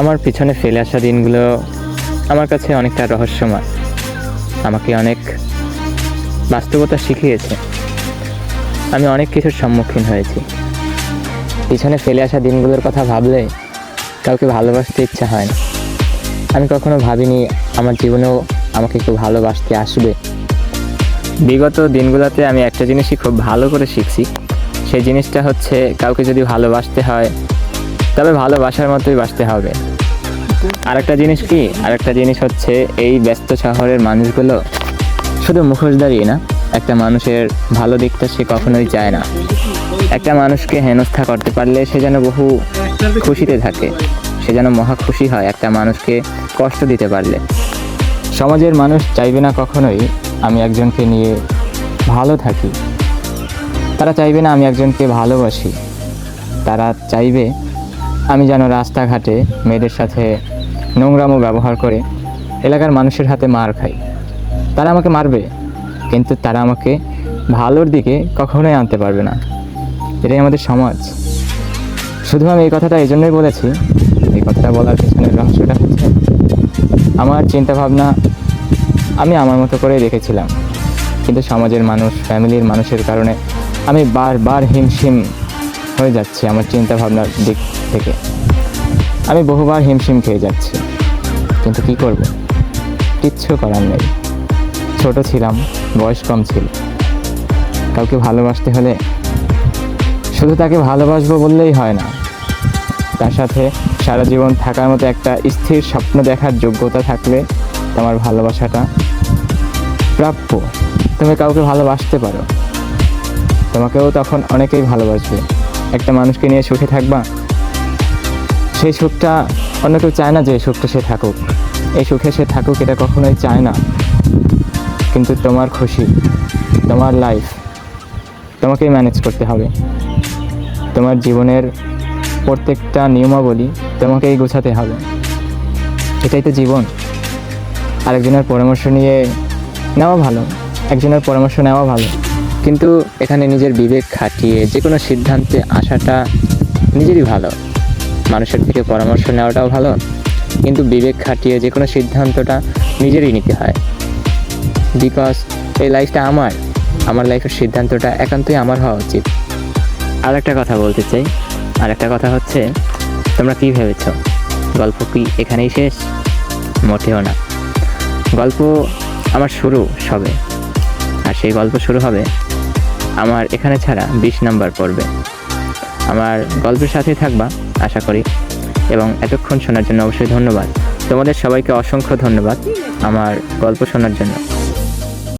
আমার পিছনে ফেলে আসা দিনগুলো আমার কাছে অনেকটা রহস্যময়, আমাকে অনেক বাস্তবতা শিখিয়েছে। আমি অনেক কিছুর সম্মুখীন হয়েছি। পিছনে ফেলে আসা দিনগুলোর কথা ভাবলে কাউকে ভালোবাসতে ইচ্ছা হয় না। আমি কখনো ভাবিনি আমার জীবনেও আমাকে কেউ ভালোবাসতে আসবে। বিগত দিনগুলোতে আমি একটা জিনিসই খুব ভালো করে শিখছি, সেই জিনিসটা হচ্ছে কাউকে যদি ভালোবাসতে হয় তবে ভালোবাসার মতোই বাসতে হবে। আরেকটা জিনিস হচ্ছে এই ব্যস্ত শহরের মানুষগুলো শুধু মুখোশধারী না, একটা মানুষের ভালো দিকটা সে কখনোই চায় না। একটা মানুষকে হেনস্থা করতে পারলে সে যেন বহু খুশিতে থাকে, সে যেন মহা খুশি হয় একটা মানুষকে কষ্ট দিতে পারলে। সমাজের মানুষ চাইবে না কখনোই আমি একজনকে নিয়ে ভালো থাকি, তারা চাইবে না আমি একজনকে ভালোবাসি। তারা চাইবে আমি যেন রাস্তাঘাটে মেয়েদের সাথে নোংরামো ব্যবহার করে এলাকার মানুষের হাতে মার খাই। তারা আমাকে মারবে, কিন্তু তারা আমাকে ভালোর দিকে কখনোই আনতে পারবে না। এটাই আমাদের সমাজ। শুধু আমি এই কথাটা এই জন্যই বলেছি, এই কথাটা বলার পেছনের রহস্যটা হচ্ছে আমার চিন্তাভাবনা আমি আমার মতো করেই রেখেছিলাম, কিন্তু সমাজের মানুষ, ফ্যামিলির মানুষের কারণে আমি বারবার হিমশিম হয়ে যাচ্ছি। আমার চিন্তাভাবনার দিক থেকে আমি বহুবার হিমশিম খেয়ে যাচ্ছি, কিন্তু কি করব, কিচ্ছু করার নেই। ছোট ছিলাম, বয়স কম ছিল। কাউকে ভালোবাসতে হলে শুধু তাকে ভালোবাসবো বললেই হয় না, তার সাথে সারা জীবন থাকার মতো একটা স্থির স্বপ্ন দেখার যোগ্যতা থাকলে তোমার ভালোবাসাটা প্রাপ্য। তুমি কাউকে ভালোবাসতে পারো, তোমাকেও তখন অনেকেই ভালোবাসবে। একটা মানুষকে নিয়ে সুখে থাকবা, সেই সুখটা অন্য কেউ চায় না যে এই সুখটা সে থাকুক, এই সুখে সে থাকুক, এটা কখনোই চায় না। কিন্তু তোমার খুশি, তোমার লাইফ তোমাকেই ম্যানেজ করতে হবে। তোমার জীবনের প্রত্যেকটা নিয়মাবলী তোমাকেই গোছাতে হবে। এটাই তো জীবন। আরেকজনের পরামর্শ নিয়ে নেওয়া ভালো, একজনের পরামর্শ নেওয়া ভালো, কিন্তু এখানে নিজের বিবেক খাটিয়ে যে কোনো সিদ্ধান্তে আসাটা নিজেরই ভালো। মানুষের থেকে পরামর্শ নেওয়াটাও ভালো, কিন্তু বিবেক খাটিয়ে যে কোনো সিদ্ধান্তটা নিজেরই নিতে হয়। বিকজ এই লাইফটা আমার লাইফের সিদ্ধান্তটা একান্তই আমার হওয়া উচিত। আর একটা কথা বলতে চাই, আর একটা কথা হচ্ছে, তোমরা কী ভেবেছ গল্প কি এখানেই শেষ? মোটেও না। গল্প আমার শুরু সবে, আর সেই গল্প শুরু হবে আমার এখানে ছাড়া 20 নম্বর পর্বে। আমার গল্পের সাথেই থাকবা আশা করি, এবং এতক্ষণ শোনার জন্য অবশ্যই ধন্যবাদ। তোমাদের সবাইকে অসংখ্য ধন্যবাদ আমার গল্প শোনার জন্য।